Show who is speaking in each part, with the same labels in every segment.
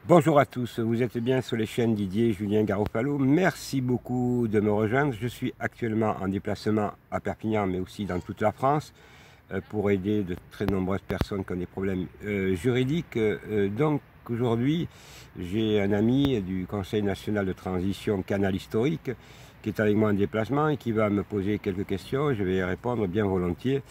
Speaker 1: Bonjour à tous, vous êtes bien sur les chaînes Didier Julien Garofalo. Merci beaucoup de me rejoindre. Je suis actuellement en déplacement à Perpignan, mais aussi dans toute la France, pour aider de très nombreuses personnes qui ont des problèmes juridiques. Donc aujourd'hui, j'ai un ami du Conseil national de transition Canal Historique qui est avec moi en déplacement et qui va me poser quelques questions. Je vais y répondre bien volontiers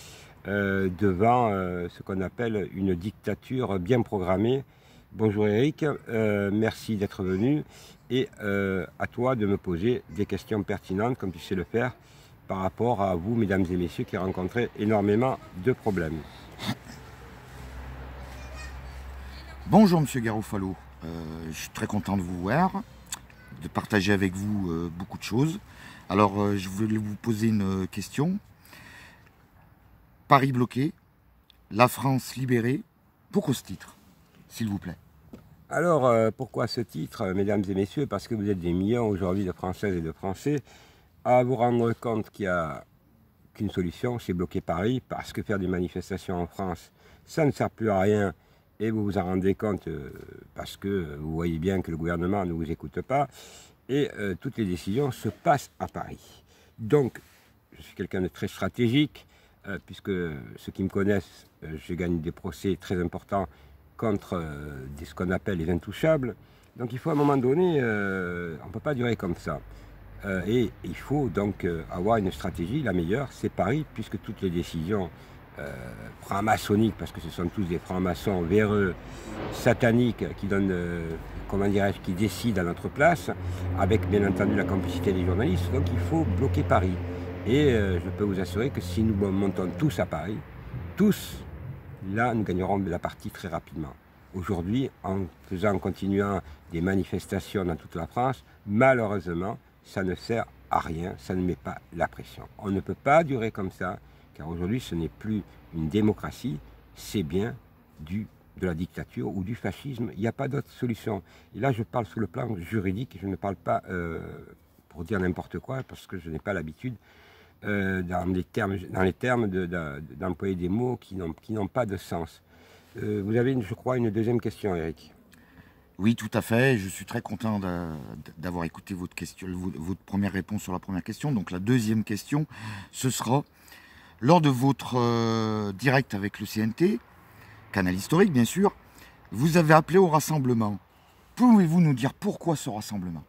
Speaker 1: devant ce qu'on appelle une dictature bien programmée. Bonjour Eric, merci d'être venu et à toi de me poser des questions pertinentes comme tu sais le faire par rapport à vous mesdames et messieurs qui rencontrez énormément de problèmes.
Speaker 2: Bonjour Monsieur Garofalo, je suis très content de vous voir, de partager avec vous beaucoup de choses. Alors je voulais vous poser une question. Paris bloqué, la France libérée, pourquoi ce titre, s'il vous plaît?
Speaker 1: Alors, pourquoi ce titre, mesdames et messieurs? Parce que vous êtes des millions aujourd'hui de Françaises et de Français à vous rendre compte qu'il n'y a qu'une solution, c'est bloquer Paris, parce que faire des manifestations en France, ça ne sert plus à rien, et vous vous en rendez compte parce que vous voyez bien que le gouvernement ne vous écoute pas, et toutes les décisions se passent à Paris. Donc, je suis quelqu'un de très stratégique, puisque ceux qui me connaissent, je gagne des procès très importants contre ce qu'on appelle les intouchables. Donc il faut à un moment donné, on ne peut pas durer comme ça. Et il faut donc avoir une stratégie, la meilleure, c'est Paris, puisque toutes les décisions franc-maçonniques, parce que ce sont tous des francs-maçons véreux, sataniques, qui donnent, comment dirais-je, qui décident à notre place, avec bien entendu la complicité des journalistes. Donc il faut bloquer Paris. Et je peux vous assurer que si nous montons tous à Paris, tous, là, nous gagnerons de la partie très rapidement. Aujourd'hui, en continuant des manifestations dans toute la France, malheureusement, ça ne sert à rien, ça ne met pas la pression. On ne peut pas durer comme ça, car aujourd'hui, ce n'est plus une démocratie, c'est bien de la dictature ou du fascisme. Il n'y a pas d'autre solution. Et là, je parle sur le plan juridique, je ne parle pas pour dire n'importe quoi, parce que je n'ai pas l'habitude dans les termes d'employer des mots qui n'ont pas de sens. Vous avez, je crois, une deuxième question, Eric.
Speaker 2: Oui, tout à fait. Je suis très content d'avoir écouté votre première réponse sur la première question. Donc la deuxième question, ce sera, lors de votre direct avec le CNT, Canal Historique bien sûr, vous avez appelé au rassemblement. Pouvez-vous nous dire pourquoi ce rassemblement ?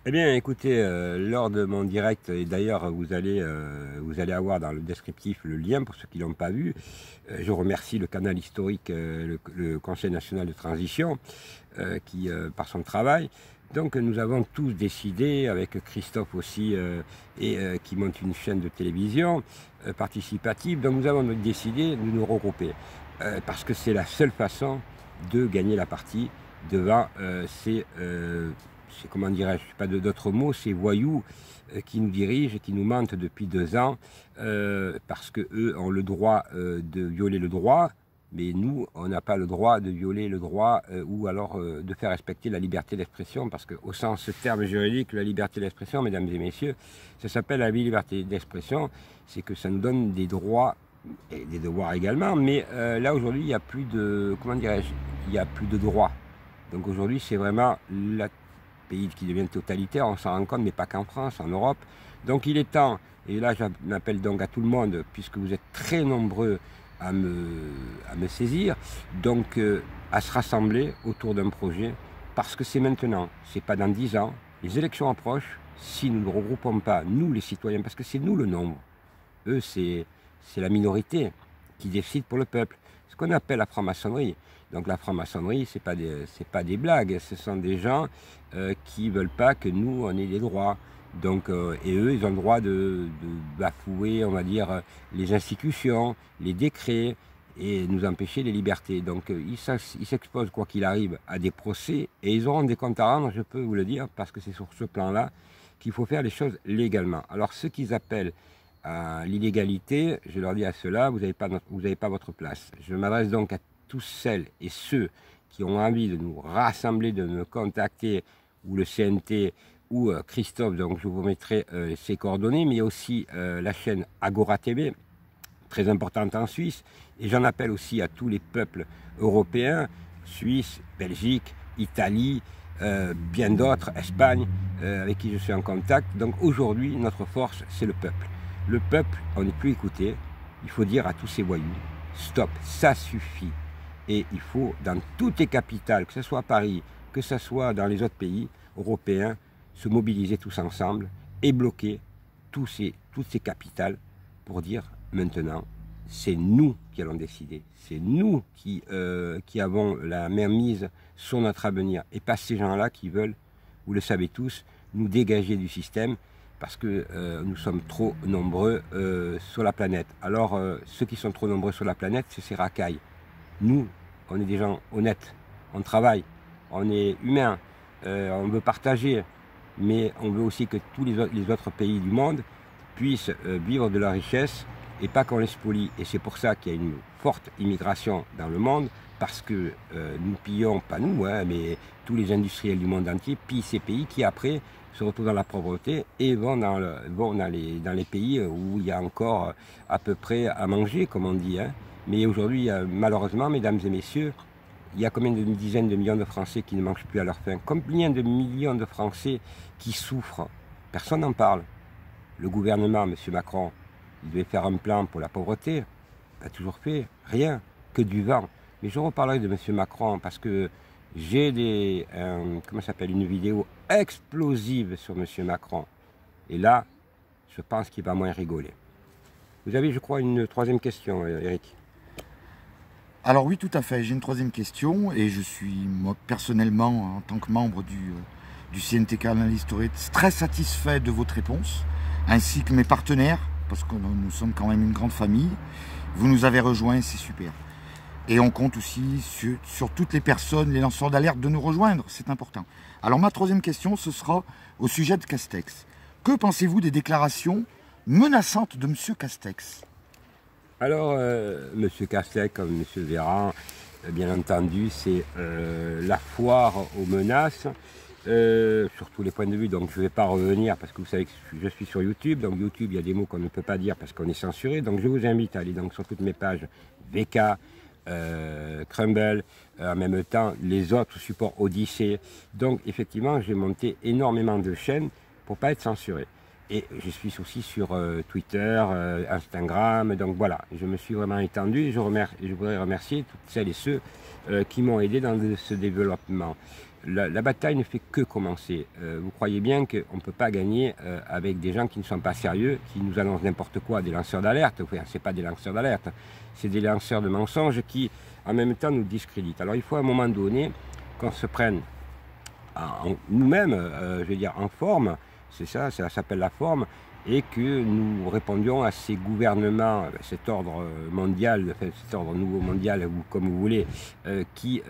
Speaker 1: Eh bien, écoutez, lors de mon direct, et d'ailleurs vous allez avoir dans le descriptif le lien pour ceux qui ne l'ont pas vu, je remercie le Canal Historique, le Conseil national de transition, qui par son travail. Donc nous avons tous décidé, avec Christophe aussi, qui monte une chaîne de télévision participative, donc nous avons décidé de nous regrouper, parce que c'est la seule façon de gagner la partie devant comment dirais-je, pas d'autres mots, ces voyous qui nous dirigent et qui nous mentent depuis 2 ans, parce qu'eux ont le droit de violer le droit, mais nous, on n'a pas le droit de violer le droit ou alors de faire respecter la liberté d'expression, parce qu'au sens ce terme juridique, la liberté d'expression, mesdames et messieurs, ça s'appelle la liberté d'expression, c'est que ça nous donne des droits et des devoirs également, mais là aujourd'hui, il n'y a plus de, comment dirais-je, il n'y a plus de droits. Donc aujourd'hui, c'est vraiment la pays qui devient totalitaire, on s'en rend compte, mais pas qu'en France, en Europe. Donc il est temps, et là j'appelle donc à tout le monde, puisque vous êtes très nombreux à me saisir, donc à se rassembler autour d'un projet, parce que c'est maintenant, c'est pas dans 10 ans, les élections approchent, si nous ne regroupons pas, nous les citoyens, parce que c'est nous le nombre, eux c'est la minorité qui décide pour le peuple, ce qu'on appelle la franc-maçonnerie. Donc la franc-maçonnerie, c'est pas des blagues, ce sont des gens qui ne veulent pas que nous, on ait des droits. Donc, et eux, ils ont le droit de bafouer, on va dire, les institutions, les décrets, et nous empêcher les libertés. Donc ils s'exposent, quoi qu'il arrive, à des procès, et ils auront des comptes à rendre, je peux vous le dire, parce que c'est sur ce plan-là qu'il faut faire les choses légalement. Alors ceux qu'ils appellent à l'illégalité, je leur dis à ceux-là, vous n'avez pas votre place. Je m'adresse donc à tous celles et ceux qui ont envie de nous rassembler, de me contacter, ou le CNT, ou Christophe, donc je vous mettrai ses coordonnées, mais aussi la chaîne Agora TV, très importante en Suisse, et j'en appelle aussi à tous les peuples européens, Suisse, Belgique, Italie, bien d'autres, Espagne, avec qui je suis en contact. Donc aujourd'hui, notre force, c'est le peuple. Le peuple, on n'est plus écouté. Il faut dire à tous ces voyous, stop, ça suffit. Et il faut, dans toutes les capitales, que ce soit à Paris, que ce soit dans les autres pays européens, se mobiliser tous ensemble et bloquer toutes ces capitales pour dire maintenant, c'est nous qui allons décider. C'est nous qui avons la main mise sur notre avenir et pas ces gens-là qui veulent, vous le savez tous, nous dégager du système parce que nous sommes trop nombreux sur la planète. Alors, ceux qui sont trop nombreux sur la planète, c'est ces racailles. Nous, on est des gens honnêtes, on travaille, on est humains, on veut partager, mais on veut aussi que tous les autres pays du monde puissent vivre de la richesse et pas qu'on les spolie. Et c'est pour ça qu'il y a une forte immigration dans le monde, parce que nous pillons, pas nous, hein, mais tous les industriels du monde entier pillent ces pays qui après se retrouvent dans la pauvreté et vont dans les pays où il y a encore à peu près à manger, comme on dit. Hein. Mais aujourd'hui, malheureusement, mesdames et messieurs, il y a combien de dizaines de millions de Français qui ne mangent plus à leur faim? Combien de millions de Français qui souffrent? Personne n'en parle. Le gouvernement, M. Macron, il devait faire un plan pour la pauvreté. Il n'a toujours fait rien, que du vent. Mais je reparlerai de M. Macron parce que j'ai une vidéo explosive sur M. Macron. Et là, je pense qu'il va moins rigoler. Vous avez, je crois, une troisième question, Eric.
Speaker 2: Alors oui, tout à fait. J'ai une troisième question et je suis, moi, personnellement, en tant que membre du CNTK Analyse Tourisme, très satisfait de votre réponse, ainsi que mes partenaires, parce que nous sommes quand même une grande famille. Vous nous avez rejoints, c'est super. Et on compte aussi sur toutes les personnes, les lanceurs d'alerte, de nous rejoindre, c'est important. Alors ma troisième question, ce sera au sujet de Castex. Que pensez-vous des déclarations menaçantes de M. Castex ?
Speaker 1: Alors, M. Castex, comme M. Véran, bien entendu, c'est la foire aux menaces, sur tous les points de vue. Donc, je ne vais pas revenir parce que vous savez que je suis sur YouTube. Donc, YouTube, il y a des mots qu'on ne peut pas dire parce qu'on est censuré. Donc, je vous invite à aller donc, sur toutes mes pages VK, Crumble, en même temps, les autres supports Odyssée. Donc, effectivement, j'ai monté énormément de chaînes pour ne pas être censuré. Et je suis aussi sur Twitter, Instagram, donc voilà, je me suis vraiment étendu et je voudrais remercier toutes celles et ceux qui m'ont aidé dans ce développement. La bataille ne fait que commencer. Vous croyez bien qu'on ne peut pas gagner avec des gens qui ne sont pas sérieux, qui nous annoncent n'importe quoi, des lanceurs d'alerte. Enfin, ce n'est pas des lanceurs d'alerte, c'est des lanceurs de mensonges qui, en même temps, nous discréditent. Alors il faut à un moment donné qu'on se prenne nous-mêmes, je veux dire, en forme. C'est ça, ça s'appelle la forme, et que nous répondions à ces gouvernements, cet ordre mondial, cet ordre nouveau mondial, ou comme vous voulez, qui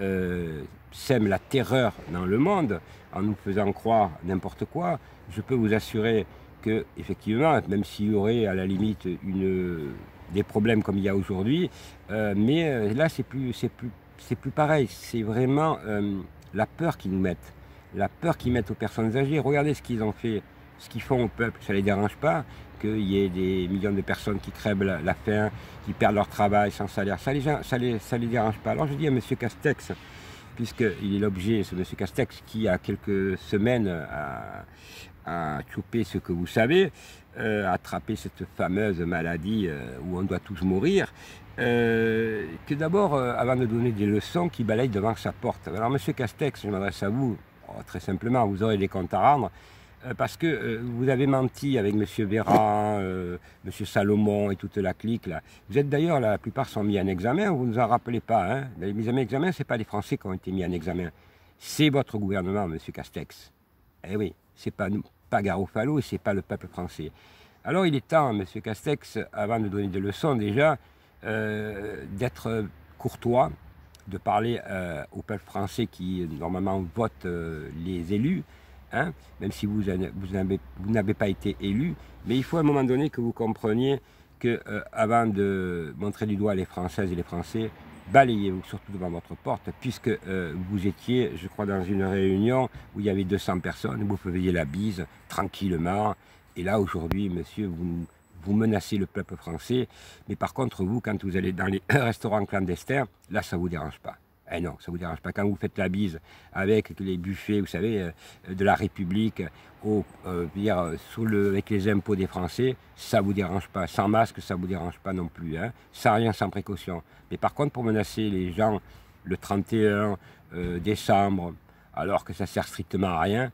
Speaker 1: sème la terreur dans le monde en nous faisant croire n'importe quoi. Je peux vous assurer que, effectivement, même s'il y aurait à la limite des problèmes comme il y a aujourd'hui, mais là c'est plus pareil. C'est vraiment la peur qu'ils nous mettent. La peur qu'ils mettent aux personnes âgées. Regardez ce qu'ils ont fait, ce qu'ils font au peuple. Ça ne les dérange pas qu'il y ait des millions de personnes qui crèvent la faim, qui perdent leur travail sans salaire. Ça les dérange pas. Alors je dis à M. Castex, puisqu'il est l'objet, ce M. Castex, qui a quelques semaines a chopé ce que vous savez, attrapé cette fameuse maladie où on doit tous mourir, que d'abord, avant de donner des leçons, qu'il balaye devant sa porte. Alors M. Castex, je m'adresse à vous, très simplement, vous aurez des comptes à rendre, parce que vous avez menti avec M. Véran, M. Salomon et toute la clique là. Vous êtes d'ailleurs, la plupart sont mis en examen, vous ne nous en rappelez pas. Hein. Les mises en examen, ce n'est pas les Français qui ont été mis en examen. C'est votre gouvernement, M. Castex. Eh oui, c'est pas nous, pas Garofalo, et c'est pas le peuple français. Alors il est temps, M. Castex, avant de donner des leçons déjà, d'être courtois, de parler au peuple français qui normalement vote les élus, hein, même si vous n'avez pas été élu, mais il faut à un moment donné que vous compreniez que avant de montrer du doigt les Françaises et les Français, balayez-vous surtout devant votre porte, puisque vous étiez, je crois, dans une réunion où il y avait 200 personnes, vous faisiez la bise tranquillement, et là aujourd'hui, monsieur, vous menacez le peuple français, mais par contre, vous, quand vous allez dans les restaurants clandestins, là, ça ne vous dérange pas. Eh non, ça ne vous dérange pas. Quand vous faites la bise avec les buffets, vous savez, de la République, avec les impôts des Français, ça ne vous dérange pas. Sans masque, ça ne vous dérange pas non plus. Hein. Sans rien, sans précaution. Mais par contre, pour menacer les gens le 31 décembre, alors que ça sert strictement à rien,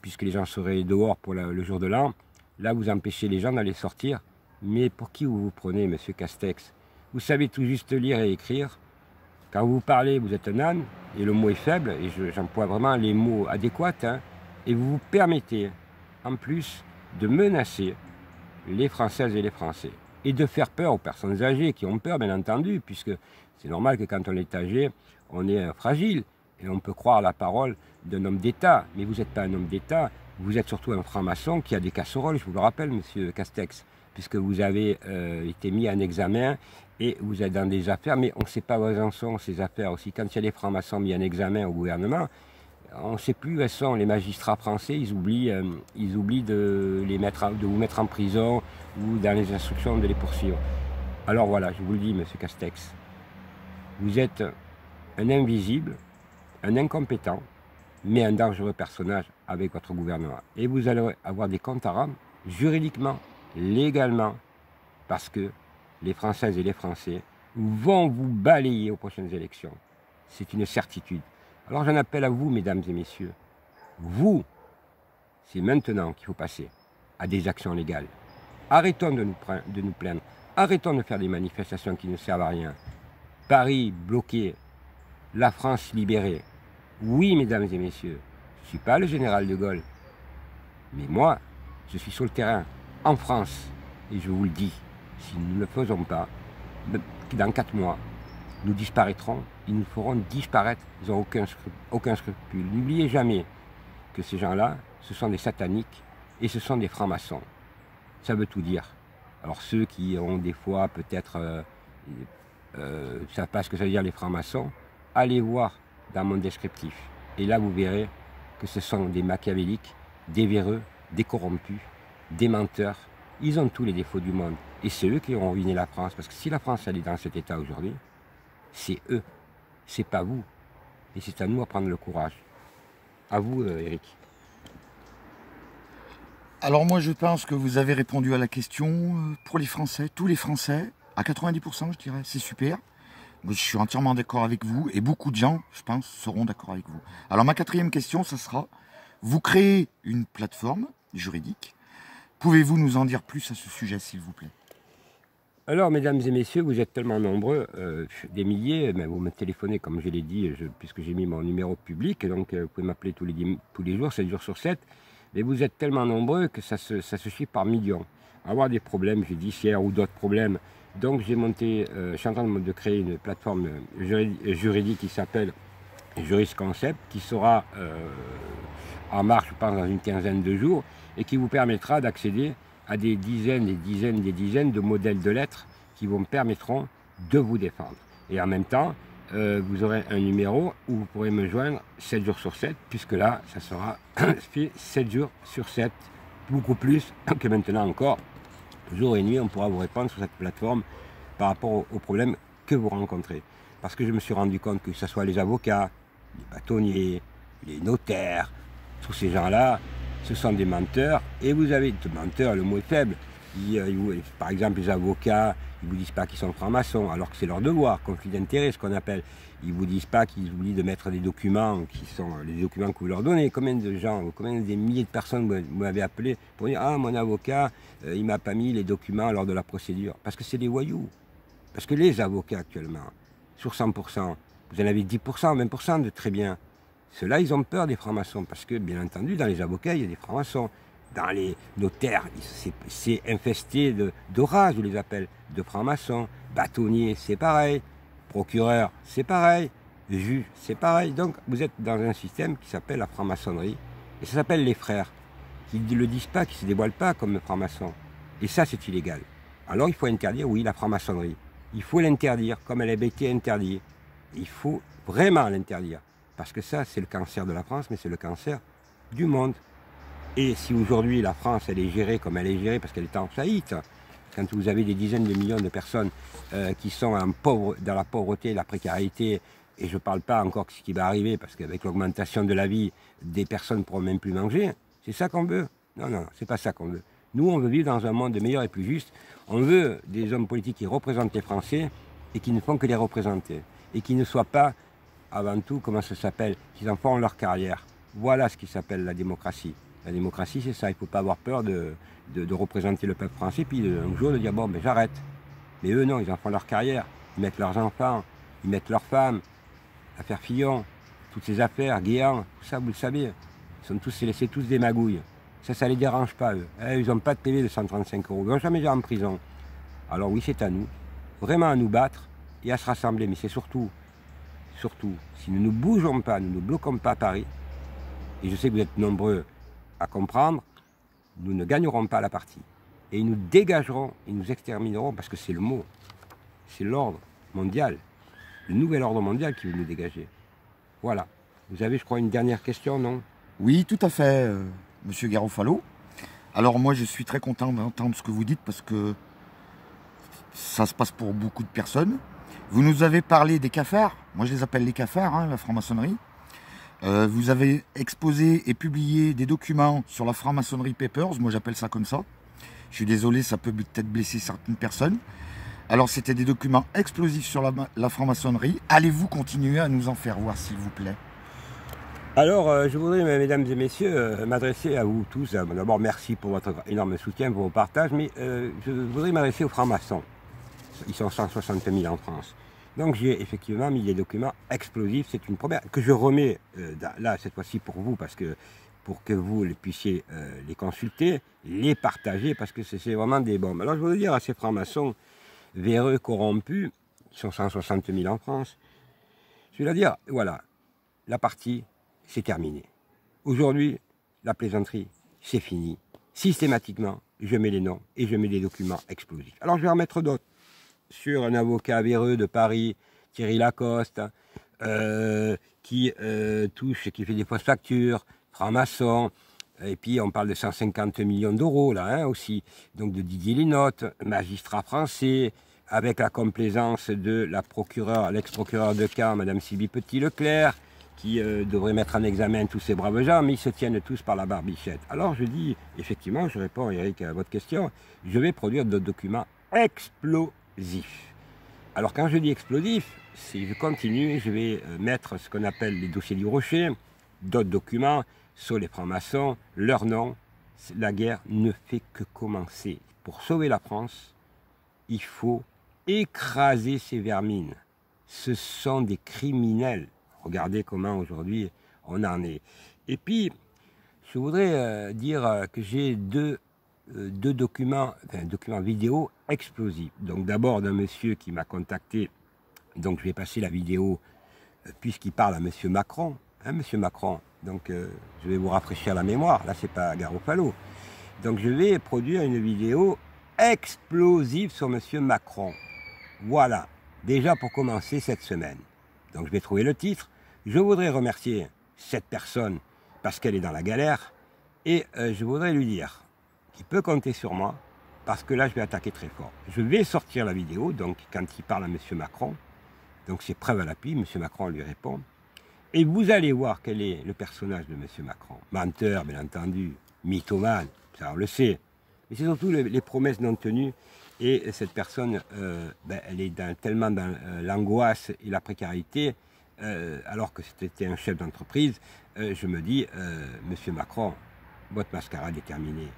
Speaker 1: puisque les gens seraient dehors pour le jour de l'an, là, vous empêchez les gens d'aller sortir. Mais pour qui vous vous prenez, monsieur Castex? Vous savez tout juste lire et écrire. Quand vous parlez, vous êtes un âne, et le mot est faible, et j'emploie vraiment les mots adéquats, hein, et vous vous permettez, en plus, de menacer les Françaises et les Français, et de faire peur aux personnes âgées, qui ont peur, bien entendu, puisque c'est normal que quand on est âgé, on est fragile, et on peut croire la parole d'un homme d'État, mais vous n'êtes pas un homme d'État, vous êtes surtout un franc-maçon qui a des casseroles, je vous le rappelle, monsieur Castex, puisque vous avez été mis en examen, et vous êtes dans des affaires, mais on ne sait pas où elles en sont, ces affaires aussi. Quand il y a des francs-maçons mis en examen au gouvernement, on ne sait plus où elles sont. Les magistrats français, ils oublient de vous mettre en prison ou dans les instructions de les poursuivre. Alors voilà, je vous le dis, monsieur Castex, vous êtes un invisible, un incompétent, mais un dangereux personnage avec votre gouvernement. Et vous allez avoir des comptes à rendre juridiquement, légalement, parce que les Françaises et les Français vont vous balayer aux prochaines élections. C'est une certitude. Alors j'en appelle à vous, mesdames et messieurs. Vous, c'est maintenant qu'il faut passer à des actions légales. Arrêtons de nous plaindre. Arrêtons de faire des manifestations qui ne servent à rien. Paris bloqué, la France libérée. Oui, mesdames et messieurs, je ne suis pas le général de Gaulle. Mais moi, je suis sur le terrain, en France. Et je vous le dis, si nous ne le faisons pas, dans 4 mois, nous disparaîtrons, ils nous feront disparaître, ils n'ont aucun scrupule. N'oubliez jamais que ces gens-là, ce sont des sataniques et ce sont des francs-maçons. Ça veut tout dire. Alors ceux qui ont des fois peut-être, ne savent pas ce que ça veut dire les francs-maçons, allez voir dans mon descriptif. Et là vous verrez que ce sont des machiavéliques, des véreux, des corrompus, des menteurs. Ils ont tous les défauts du monde. Et c'est eux qui ont ruiné la France. Parce que si la France elle est dans cet état aujourd'hui, c'est eux. C'est pas vous. Et c'est à nous à prendre le courage. À vous, Eric.
Speaker 2: Alors moi je pense que vous avez répondu à la question pour les Français, tous les Français, à 90% je dirais, c'est super. Je suis entièrement d'accord avec vous et beaucoup de gens, je pense, seront d'accord avec vous. Alors ma 4e question, ça sera, vous créez une plateforme juridique. Pouvez-vous nous en dire plus à ce sujet, s'il vous plaît?
Speaker 1: Alors, mesdames et messieurs, vous êtes tellement nombreux, des milliers, mais vous me téléphonez, comme je l'ai dit, puisque j'ai mis mon numéro public, donc vous pouvez m'appeler tous les jours, 7 jours sur 7, mais vous êtes tellement nombreux que ça se chiffre par millions. Avoir des problèmes judiciaires ou d'autres problèmes. Donc j'ai monté, je suis en train de créer une plateforme juridique qui s'appelle Jurisconcept, qui sera en marche, je pense, dans une quinzaine de jours, et qui vous permettra d'accéder à des dizaines de modèles de lettres qui vous permettront de vous défendre. Et en même temps, vous aurez un numéro où vous pourrez me joindre 7 jours sur 7, puisque là, ça sera fait 7 jours sur 7, beaucoup plus que maintenant encore. Jour et nuit, on pourra vous répondre sur cette plateforme par rapport aux problèmes que vous rencontrez. Parce que je me suis rendu compte que ce soit les avocats, les bâtonniers, les notaires, tous ces gens-là, ce sont des menteurs. Et vous avez des menteurs, le mot est faible. Par exemple, les avocats, ils ne vous disent pas qu'ils sont francs-maçons, alors que c'est leur devoir, conflit d'intérêt, ce qu'on appelle. Ils ne vous disent pas qu'ils oublient de mettre des documents qui sont les documents que vous leur donnez. Combien de gens, combien des milliers de personnes vous m'avez appelé pour dire « Ah, mon avocat, il ne m'a pas mis les documents lors de la procédure. » Parce que c'est des voyous. Parce que les avocats actuellement, sur 100%, vous en avez 10%, 20% de très bien. Ceux-là, ils ont peur des francs-maçons. Parce que, bien entendu, dans les avocats, il y a des francs-maçons. Dans les notaires, c'est infesté d'orages, je les appelle, de francs-maçons. Bâtonniers, c'est pareil. Procureur, c'est pareil. Juge, c'est pareil. Donc, vous êtes dans un système qui s'appelle la franc-maçonnerie. Et ça s'appelle les frères, qui ne le disent pas, qui ne se dévoilent pas comme francs-maçons. Et ça, c'est illégal. Alors, il faut interdire, oui, la franc-maçonnerie. Il faut l'interdire, comme elle a été interdite. Il faut vraiment l'interdire. Parce que ça, c'est le cancer de la France, mais c'est le cancer du monde. Et si aujourd'hui la France, elle est gérée comme elle est gérée, parce qu'elle est en faillite, quand vous avez des dizaines de millions de personnes qui sont dans la pauvreté, la précarité, et je ne parle pas encore de ce qui va arriver, parce qu'avec l'augmentation de la vie, des personnes ne pourront même plus manger. C'est ça qu'on veut? Non, non, c'est pas ça qu'on veut. Nous, on veut vivre dans un monde meilleur et plus juste. On veut des hommes politiques qui représentent les Français et qui ne font que les représenter. Et qui ne soient pas, avant tout, comment ça s'appelle, qu'ils en font leur carrière. Voilà ce qui s'appelle la démocratie. La démocratie, c'est ça. Il ne faut pas avoir peur de représenter le peuple français, puis un jour de dire, bon, ben j'arrête. Mais eux, non, ils en font leur carrière. Ils mettent leurs enfants, ils mettent leurs femmes, affaires Fillon, toutes ces affaires, Guéant, tout ça, vous le savez. C'est tous des magouilles. Ça les dérange pas, eux. Ils n'ont pas de PV de 135 €. Ils n'ont jamais été en prison. Alors oui, c'est à nous, vraiment à nous battre et à se rassembler. Mais c'est surtout, si nous ne bougeons pas, nous ne bloquons pas Paris, et je sais que vous êtes nombreux à comprendre, nous ne gagnerons pas la partie. Et nous dégagerons et nous exterminerons, parce que c'est le mot, c'est l'ordre mondial, le nouvel ordre mondial qui veut nous dégager. Voilà. Vous avez, je crois, une dernière question, non?
Speaker 2: Oui, tout à fait, Monsieur Garofalo. Alors moi, je suis très content d'entendre ce que vous dites, parce que ça se passe pour beaucoup de personnes. Vous nous avez parlé des cafards. Moi, je les appelle les cafards, hein, la franc-maçonnerie. Vous avez exposé et publié des documents sur la franc-maçonnerie Papers. Moi, j'appelle ça comme ça. Je suis désolé, ça peut peut-être blesser certaines personnes. Alors, c'était des documents explosifs sur la franc-maçonnerie. Allez-vous continuer à nous en faire voir, s'il vous plaît?
Speaker 1: Alors, je voudrais, mesdames et messieurs, m'adresser à vous tous. D'abord, merci pour votre énorme soutien, pour vos partages, mais je voudrais m'adresser aux francs-maçons. Ils sont 160 000 en France. Donc, j'ai effectivement mis des documents explosifs. C'est une première que je remets là, cette fois-ci, pour vous, parce que pour que vous puissiez les consulter, les partager, parce que c'est vraiment des bombes. Alors, je voudrais dire à ces francs-maçons véreux, corrompus, qui sont 160 000 en France, je vais leur dire, voilà, la partie, c'est terminé. Aujourd'hui, la plaisanterie, c'est fini. Systématiquement, je mets les noms et je mets des documents explosifs. Alors, je vais en mettre d'autres. Sur un avocat véreux de Paris, Thierry Lacoste, qui touche, qui fait des fausses factures, franc-maçon, et puis on parle de 150 millions d'euros là hein, aussi, donc de Didier Linotte, magistrat français, avec la complaisance de la procureure, l'ex-procureure de Caen, Madame Sylvie Petit-Leclerc, qui devrait mettre en examen tous ces braves gens, mais ils se tiennent tous par la barbichette. Alors je dis, effectivement, je réponds Eric à votre question, je vais produire d'autres documents explosifs. Alors quand je dis explosif, si je continue, je vais mettre ce qu'on appelle les dossiers du rocher, d'autres documents sur les francs-maçons, leur nom. La guerre ne fait que commencer. Pour sauver la France, il faut écraser ces vermines. Ce sont des criminels. Regardez comment aujourd'hui on en est. Et puis, je voudrais dire que j'ai deux documents vidéo explosifs. Donc d'abord d'un monsieur qui m'a contacté, donc je vais passer la vidéo puisqu'il parle à monsieur Macron. Hein, monsieur Macron, donc je vais vous rafraîchir la mémoire, là c'est pas Garofalo. Donc je vais produire une vidéo explosive sur monsieur Macron. Voilà, déjà pour commencer cette semaine. Donc je vais trouver le titre. Je voudrais remercier cette personne parce qu'elle est dans la galère et je voudrais lui dire qu'il peut compter sur moi parce que là je vais attaquer très fort. Je vais sortir la vidéo, donc quand il parle à monsieur Macron, donc c'est preuve à l'appui, monsieur Macron lui répond. Et vous allez voir quel est le personnage de monsieur Macron. Menteur, bien entendu, mythomane, ça on le sait. Mais c'est surtout les promesses non tenues. Et cette personne, elle est tellement dans l'angoisse et la précarité, alors que c'était un chef d'entreprise, je me dis, monsieur Macron, votre mascarade est terminée.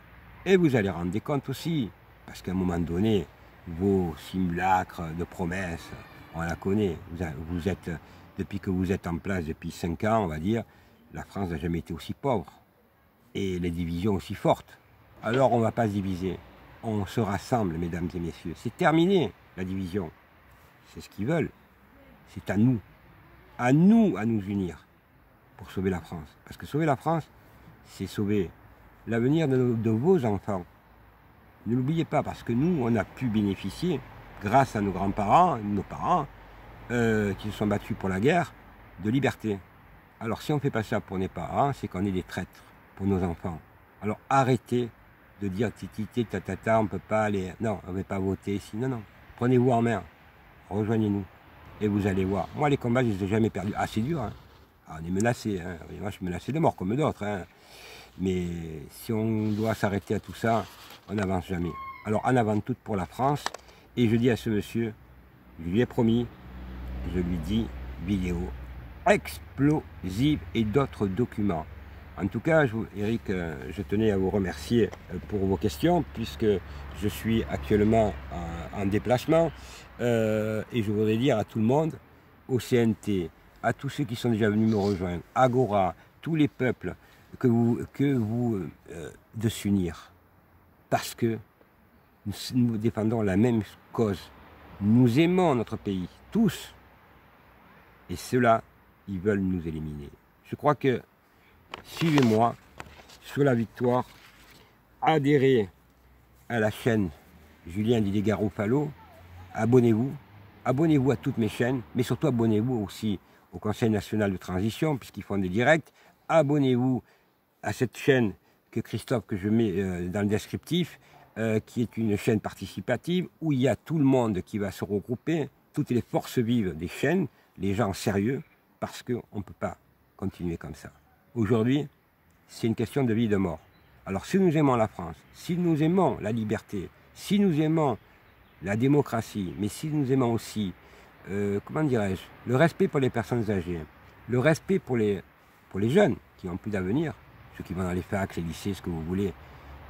Speaker 1: Et vous allez rendre des comptes aussi, parce qu'à un moment donné, vos simulacres de promesses, on la connaît. Vous êtes, depuis que vous êtes en place depuis 5 ans, on va dire, la France n'a jamais été aussi pauvre. Et les divisions aussi fortes. Alors on ne va pas se diviser. On se rassemble, mesdames et messieurs. C'est terminé, la division. C'est ce qu'ils veulent. C'est à nous à nous unir pour sauver la France. Parce que sauver la France, c'est sauver l'avenir de vos enfants. Ne l'oubliez pas, parce que nous, on a pu bénéficier, grâce à nos grands-parents, nos parents, qui se sont battus pour la guerre, de liberté. Alors si on ne fait pas ça pour nos parents, c'est qu'on est des traîtres pour nos enfants. Alors arrêtez de dire titi, tatata, on ne peut pas aller... Non, on ne va pas voter ici. Non, non. Prenez-vous en main. Rejoignez-nous. et vous allez voir. Moi, les combats, je ne les ai jamais perdus. Ah, c'est dur, hein. Ah, on est menacé, hein. Moi, je suis menacé de mort comme d'autres, hein. Mais si on doit s'arrêter à tout ça, on n'avance jamais. Alors, en avant toute pour la France, et je dis à ce monsieur, je lui ai promis, je lui dis, vidéo explosive et d'autres documents. En tout cas, Eric, je tenais à vous remercier pour vos questions, puisque je suis actuellement en déplacement. Et je voudrais dire à tout le monde, au CNT, à tous ceux qui sont déjà venus me rejoindre, Agora, tous les peuples, de s'unir. Parce que nous défendons la même cause. Nous aimons notre pays, tous. Et ceux-là, ils veulent nous éliminer. Je crois que, suivez-moi, sur la victoire, adhérez à la chaîne Julien Didier Garofalo, abonnez-vous à toutes mes chaînes, mais surtout abonnez-vous aussi au Conseil national de transition, puisqu'ils font des directs. Abonnez-vous à cette chaîne que je mets dans le descriptif, qui est une chaîne participative, où il y a tout le monde qui va se regrouper, toutes les forces vives des chaînes, les gens sérieux, parce qu'on ne peut pas continuer comme ça. Aujourd'hui, c'est une question de vie et de mort. Alors si nous aimons la France, si nous aimons la liberté, si nous aimons la démocratie, mais si nous aimons aussi, comment dirais-je, le respect pour les personnes âgées, le respect pour les jeunes qui n'ont plus d'avenir, ceux qui vont dans les facs, les lycées, ce que vous voulez,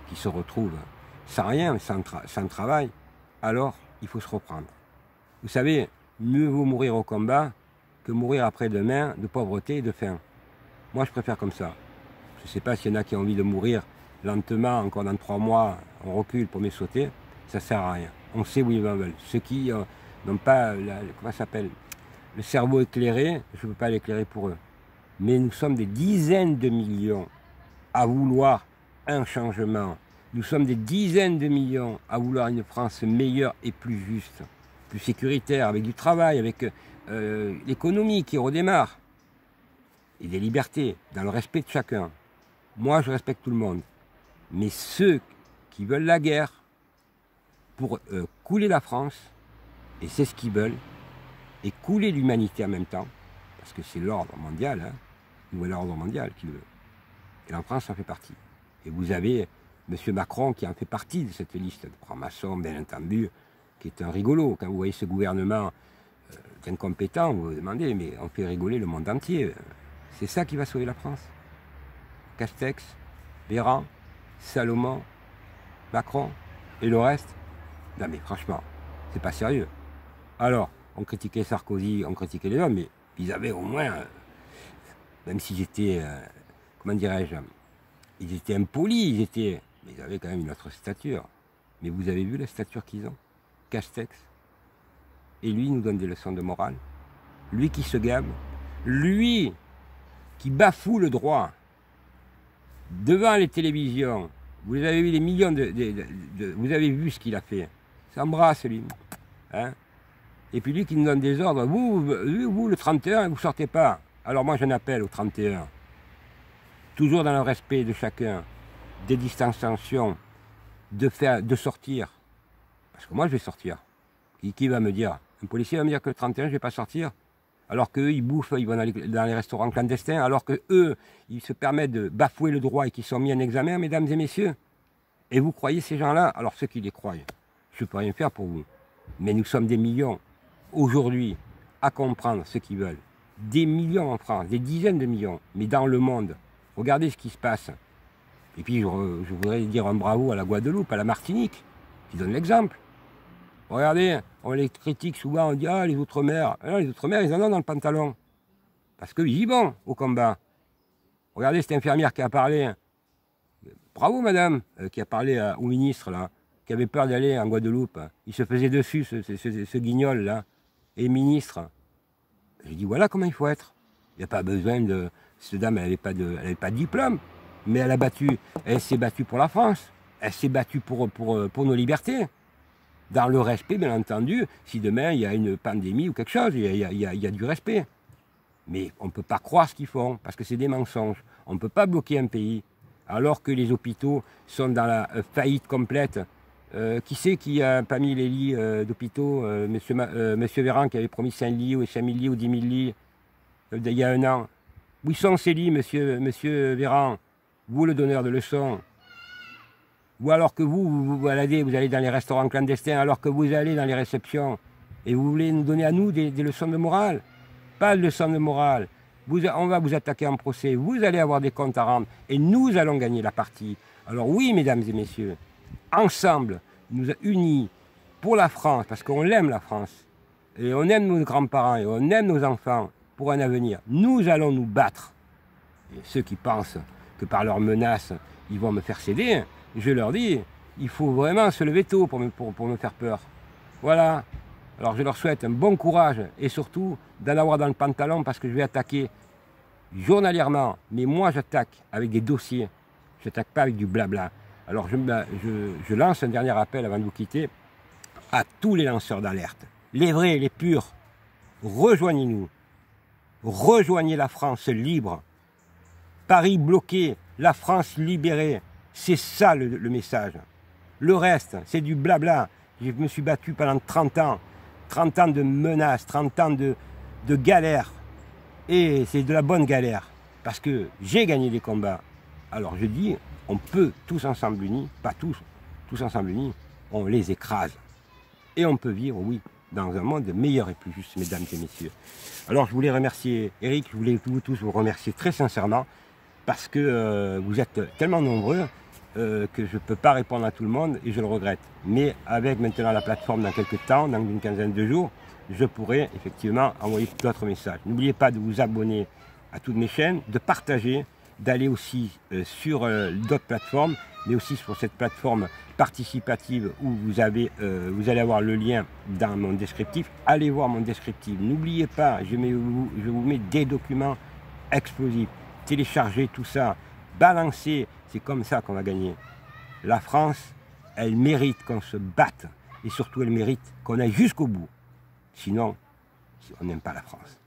Speaker 1: qui se retrouvent sans rien, sans travail, alors il faut se reprendre. Vous savez, mieux vaut mourir au combat que mourir après-demain de pauvreté et de faim. Moi, je préfère comme ça. Je ne sais pas s'il y en a qui ont envie de mourir lentement, encore dans 3 mois, on recule pour me sauter, ça ne sert à rien. On sait où ils veulent. Ceux qui n'ont pas, comment ça s'appelle, le cerveau éclairé, je ne peux pas l'éclairer pour eux. Mais nous sommes des dizaines de millions à vouloir un changement. Nous sommes des dizaines de millions à vouloir une France meilleure et plus juste, plus sécuritaire, avec du travail, avec l'économie qui redémarre. Et des libertés, dans le respect de chacun. Moi, je respecte tout le monde. Mais ceux qui veulent la guerre pour couler la France, et c'est ce qu'ils veulent, et couler l'humanité en même temps, parce que c'est l'ordre mondial, hein, nouvel ordre mondial qui le veut. Et la France en fait partie. Et vous avez M. Macron qui en fait partie de cette liste de francs-maçons, bien entendu, qui est un rigolo. Quand vous voyez ce gouvernement incompétent, vous vous demandez, mais on fait rigoler le monde entier. C'est ça qui va sauver la France. Castex, Véran, Salomon, Macron et le reste. Non mais franchement, c'est pas sérieux. Alors, on critiquait Sarkozy, on critiquait les hommes, mais ils avaient au moins, même s'ils étaient, comment dirais-je, ils étaient impolis, mais ils avaient quand même une autre stature. Mais vous avez vu la stature qu'ils ont? Castex. Et lui nous donne des leçons de morale. Lui qui se gabe. Lui qui bafoue le droit. Devant les télévisions. Vous avez vu les millions vous avez vu ce qu'il a fait. S'embrasse lui. Hein? Et puis lui qui nous donne des ordres. Vous le 31, vous ne sortez pas. Alors moi j'en appelle au 31. Toujours dans le respect de chacun. Des distanciations. De sortir. Parce que moi je vais sortir. Qui va me dire? Un policier va me dire que le 31 je ne vais pas sortir? Alors qu'eux, ils bouffent, ils vont dans les restaurants clandestins, alors qu'eux, ils se permettent de bafouer le droit et qu'ils sont mis en examen, mesdames et messieurs. Et vous croyez ces gens-là? Alors ceux qui les croient, je ne peux rien faire pour vous. Mais nous sommes des millions, aujourd'hui, à comprendre ce qu'ils veulent. Des millions en France, des dizaines de millions, mais dans le monde. Regardez ce qui se passe. Et puis je voudrais dire un bravo à la Guadeloupe, à la Martinique, qui donne l'exemple. Regardez, on les critique souvent, on dit « Ah, les Outre-mer ». Les Outre-mer, ils en ont dans le pantalon. Parce qu'ils y vont au combat. Regardez cette infirmière qui a parlé. Bravo, madame, qui a parlé au ministre, là, qui avait peur d'aller en Guadeloupe. Il se faisait dessus, ce guignol, là. Et ministre. J'ai dit « Voilà comment il faut être ». Il n'y a pas besoin de... Cette dame, elle n'avait pas de diplôme. Mais elle s'est battue pour la France. Elle s'est battue pour nos libertés. Dans le respect, bien entendu, si demain il y a une pandémie ou quelque chose, il y a du respect. Mais on ne peut pas croire ce qu'ils font, parce que c'est des mensonges. On ne peut pas bloquer un pays, alors que les hôpitaux sont dans la faillite complète. Qui c'est qui a pas mis les lits d'hôpitaux? Monsieur Véran qui avait promis 5 lits ou 5 000 lits ou 10 000 lits il y a un an. Où sont ces lits, monsieur Véran? Vous, le donneur de leçons. Ou alors que vous baladez, vous allez dans les restaurants clandestins, alors que vous allez dans les réceptions, et vous voulez nous donner à nous des leçons de morale? Pas de leçons de morale. On va vous attaquer en procès, vous allez avoir des comptes à rendre, et nous allons gagner la partie. Alors oui, mesdames et messieurs, ensemble, nous unis pour la France, parce qu'on aime la France, et on aime nos grands-parents, et on aime nos enfants, pour un avenir. Nous allons nous battre. Et ceux qui pensent que par leurs menaces, ils vont me faire céder, je leur dis, il faut vraiment se lever tôt pour me faire peur. Voilà. Alors je leur souhaite un bon courage et surtout d'en avoir dans le pantalon parce que je vais attaquer journalièrement. Mais moi j'attaque avec des dossiers. Je n'attaque pas avec du blabla. Alors je lance un dernier appel avant de vous quitter à tous les lanceurs d'alerte. Les vrais, les purs. Rejoignez-nous. Rejoignez la France libre. Paris bloqué, la France libérée. C'est ça le message. Le reste, c'est du blabla. Je me suis battu pendant 30 ans. 30 ans de menaces, 30 ans de galère. Et c'est de la bonne galère. Parce que j'ai gagné des combats. Alors je dis, on peut tous ensemble unis, pas tous ensemble unis, on les écrase. Et on peut vivre, oui, dans un monde meilleur et plus juste, mesdames et messieurs. Alors je voulais remercier Eric, je voulais vous tous vous remercier très sincèrement, parce que vous êtes tellement nombreux que je ne peux pas répondre à tout le monde et je le regrette. Mais avec maintenant la plateforme dans quelques temps, dans une quinzaine de jours, je pourrai effectivement envoyer d'autres messages. N'oubliez pas de vous abonner à toutes mes chaînes, de partager, d'aller aussi sur d'autres plateformes, mais aussi sur cette plateforme participative où vous allez avoir le lien dans mon descriptif. Allez voir mon descriptif. N'oubliez pas, je vous mets des documents explosifs. Téléchargez tout ça, balancez, c'est comme ça qu'on va gagner. La France, elle mérite qu'on se batte et surtout elle mérite qu'on aille jusqu'au bout. Sinon, on n'aime pas la France.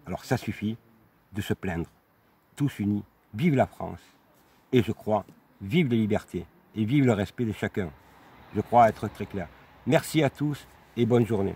Speaker 1: Alors ça suffit de se plaindre. Tous unis, vive la France. Et je crois, vive les libertés et vive le respect de chacun. Je crois être très clair. Merci à tous et bonne journée.